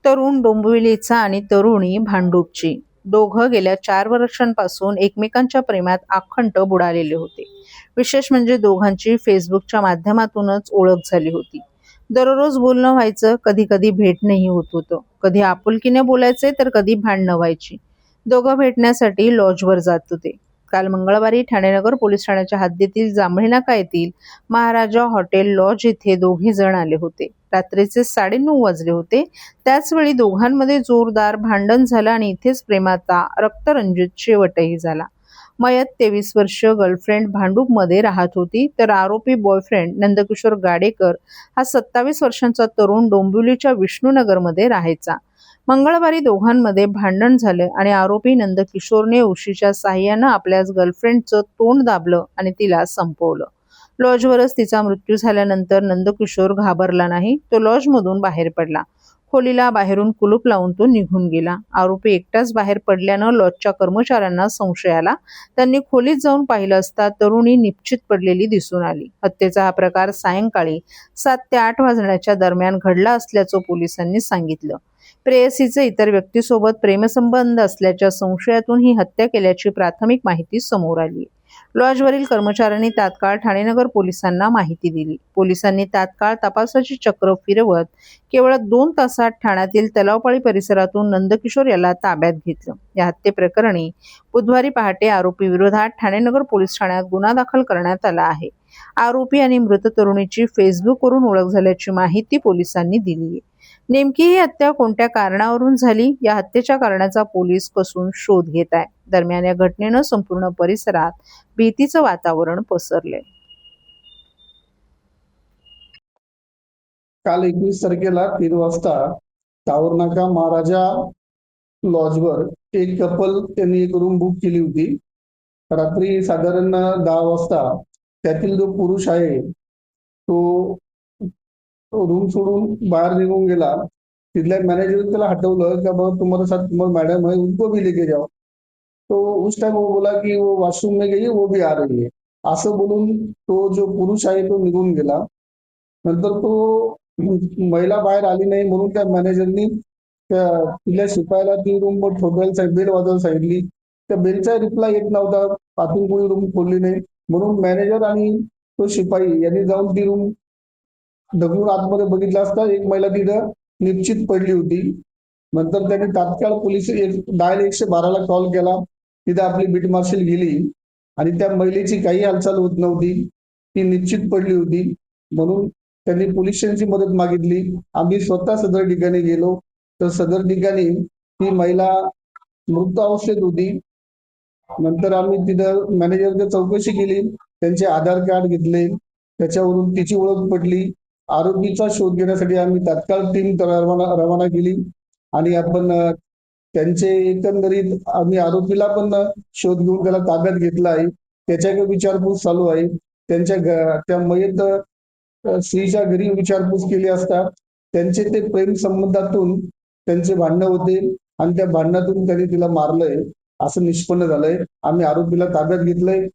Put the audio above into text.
तरुण डोंबिवलीचा आणि तरुणी भांडूपची. दोघं गेल्या 4 वर्षांपासून एकमेकांच्या प्रेमात आखंड बुडालेले होते. विशेष म्हणजे दोघांची फेसबुकच्या माध्यमातूनच ओळख झाली होती. दररोज बोलणं व्हायचं, कधी कधी भेटणंही होत होतं. कधी आपुलकीने बोलायचे तर कधी भांडणं व्हायची. दोघं भेटण्यासाठी लॉजवर जात होते. काल मंगळवारी ठाणेनगर पोलीस ठाण्याच्या हद्दीतील जांभळी नाका येथील महाराजा हॉटेल लॉज येथे दोघे जण आले होते. रात्रीचे 9:30 वाजले होते. त्याचवेळी दोघांमध्ये जोरदार भांडण झालं आणि इथेच प्रेमाचा रक्तरंजित शेवटही झाला. मयत 23 वर्ष गर्लफ्रेंड भांडूपमध्ये राहत होती, तर आरोपी बॉयफ्रेंड नंदकिशोर गाडेकर हा 27 वर्षांचा तरुण डोंबिवलीच्या विष्णुनगरमध्ये राहायचा. मंगळवारी दोघांमध्ये भांडण झालं आणि आरोपी नंदकिशोरने उशीच्या साहाय्यानं आपल्याच गर्लफ्रेंडचं तोंड दाबलं आणि तिला संपवलं. लॉजवरच तिचा मृत्यू झाल्यानंतर नंदकिशोर घाबरला नाही. तो लॉजमधून बाहेर पडला. खोलीला बाहेरून कुलूप लावून तो निघून गेला. आरोपी एकटाच बाहेर पडल्यानं लॉजच्या कर्मचाऱ्यांना संशय आला. त्यांनी खोलीत जाऊन पाहिलं असता तरुणी निश्चित पडलेली दिसून आली. हत्येचा हा प्रकार सायंकाळी 7 ते 8 वाजण्याच्या दरम्यान घडला असल्याचं पोलिसांनी सांगितलं. प्रेयसीचे इतर व्यक्तीसोबत प्रेमसंबंध असल्याच्या संशयातून ही हत्या केल्याची प्राथमिक माहिती समोर आली. लॉजवरील कर्मचाऱ्यांनी तात्काळ ठाणेनगर पोलिसांना माहिती दिली. पोलिसांनी तात्काळ तपासाची चक्र फिरवत केवळ 2 तासात ठाण्यातील तलावपाळी परिसरातून नंदकिशोर याला ताब्यात घेतलं. या हत्येप्रकरणी बुधवारी पहाटे आरोपी विरोधात ठाणेनगर पोलीस ठाण्यात गुन्हा दाखल करण्यात आला आहे. आरोपी आणि मृत तरुणीची फेसबुकवरून ओळख झाल्याची माहिती पोलिसांनी दिली आहे. नेमकी ही हत्या कोणत्या कारणावरून झाली, या हत्येच्या कारणाचा पोलीस कसून शोध घेत आहे. दरम्यान या घटनेनं संपूर्ण परिसरात भीतीचं वातावरण पसरलंय. काल 21 तारखेला 3 वाजता टावर नाका महाराजा लॉजवर एक कपल त्यांनी एक रूम बुक केली होती. रात्री साधारण 10 वाजता त्यातील जो पुरुष आहे तो रूम सोडून बाहर निकल गेला. तिथल्या मॅनेजर त्याला हटवलं का बाबा तुम्हारे साथ तुम्हारी मैडम है, उनको भी लेके जाओ. तो उस टाइम वो बोला कि वो वॉशरूम में गई है, वो भी आ रही है. असं बोलून तो जो पुरुष आहे तो निघून गेला. नंतर तो महिला बाहेर आली नाही म्हणून त्या मॅनेजरनी तिला शिपायला ती रूम ठोकायला बेल वाजवायला सांगितली. त्या बेलचा रिप्लाय येत नव्हता. आतून कोणी रूम खोलली नाही म्हणून मॅनेजर आणि तो शिपाई यांनी जाऊन ती रूम ढकलून आतमध्ये बघितलं असता एक महिला तिथं निश्चित पडली होती. नंतर त्यांनी तात्काळ पोलीस डायल 112ला कॉल केला. तिथे आपली बीट मार्शल गेली आणि त्या महिलेची काही हालचाल होत नव्हती. ती निश्चित पडली होती म्हणून त्यांनी पोलिसांची मदत मागितली. आम्ही स्वतः सदर ठिकाणी गेलो तर सदर ठिकाणी ती महिला मृत अवस्थेत होती. नंतर आम्ही तिथं मॅनेजरची चौकशी केली, त्यांचे आधार कार्ड घेतले, त्याच्यावरून तिची ओळख पटली. आरोपीचा शोध घेण्यासाठी आम्ही तात्काळ टीम रवाना केली आणि आपण त्यांचे एकंदरीत आम्ही आरोपीला पण शोध घेऊन त्याला ताब्यात घेतला आहे. त्याच्याकडे विचारपूस चालू आहे. त्या मयत स्त्रीच्या घरी विचारपूस केली असता त्यांचे ते प्रेम संबंधातून त्यांचे भांडणं होते आणि त्या भांडणातून त्यांनी तिला मारलंय असं निष्पन्न झालंय. आम्ही आरोपीला ताब्यात घेतलंय.